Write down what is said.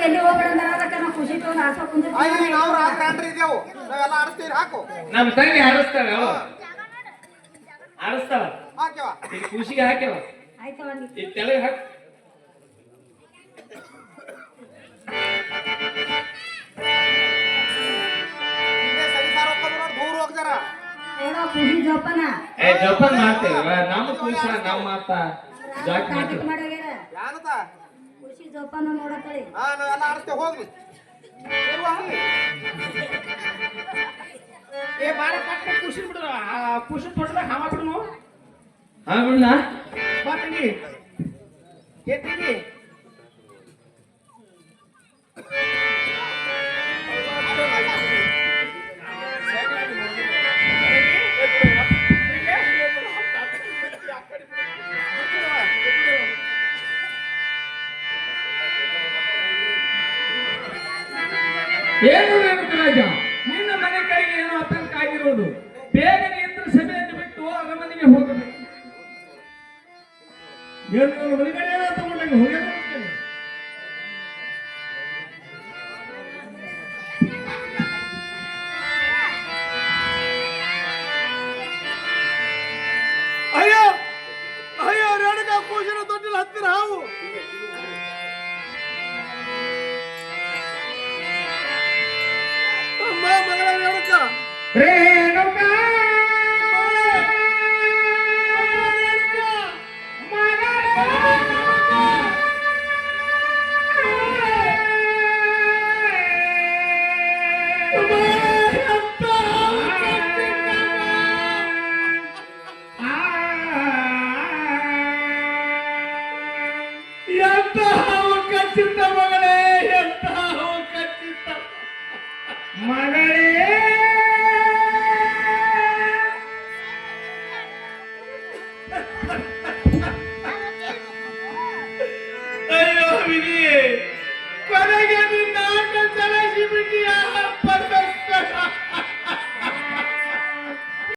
ಎಲ್ಲಿ ಹೋಗ್ಬೇಡ ಅದಕ್ಕೆ ನಾವು ಖುಷಿ ತಗೊಂಡು ಆಸೆ ಕುಂದಿರ್ತೀವಿ. ನಾವು ರಾತ್ರಿ ಇದ್ದೇವು, ನಾವೆಲ್ಲ ಆಡಿಸ್ತೀವಿ. ಹಾಕು. ನಮ್ಮ ತಂಗಿ ಆಡಿಸ್ತಾವೆ ಅವ ಆಡಿಸ್ತಾವ. ಹಾಕ್ಯವ ಖುಷಿಗೆ ಹಾಕ್ಯವ. ಆಯ್ತವ ಈ ತೆಳಗೆ ಹಾಕಿ ದೂರ ಹೋಗ್ತಾರ. ಖುಷಿ ಜೋಪಾನ ಜೋಪಾನ ಮಾಡ್ತೇವೆ. ನಮ್ಮ ಖುಷಿ ನಮ್ಮ ಮಾತ ಜಾಕ್ ಮಾಡ್ತೇವೆ. ಯಾನತ ಖುಷಿ ಜೋಪಾನ ನೋಡತ್ತಳಿ. ನಾವೆಲ್ಲ ಆಡಿಸ್ತೇವೆ. ಹೋಗ್ಲಿ ಏ ಬಾರ ಕಟ್ಟ ಖುಷಿ ಬಿಡು. ಖುಷಿ ತೊಟ್ಟದ ಹಾವ ಬಿಡು. ಹಾ ಬಿಡ್ಲ ಬಾ ತಂಗಿ. ಏ ತಂಗಿ ಏನು ರಾಜ, ನಿನ್ನ ಮನೆ ಕಡೆಗೆ ಏನೋ ಆತಂಕ ಆಗಿರೋದು. ಬೇಗ ನಿಯಂತ್ರ ಸಭೆಯನ್ನು ಬಿಟ್ಟು ಅರಮನೆಗೆ ಹೋಗಬೇಕು. ಒಳಗಡೆ ಏನೋ ತಗೊಂಡಾಗ ಹೋಗ್ಯಾರ. ಅಯ್ಯೋ ಅಯ್ಯೋ ರೇಣುಕ ಕೂಸಿನ ತೊಟ್ಟಿಲ್ ಹತ್ತಿರ ಹಾವು. ಅಮ್ಮ ಮಗಳ ರೇಣುಕ ರೇಣುಕಾ ಎಂತ ಹಾವು ಕಚ್ಚಿತ್ತ ಮಗಳೇ, ಎಂತ ಹಾವು ಕಚ್ಚಿತ್ತ ಮಗಳೇ.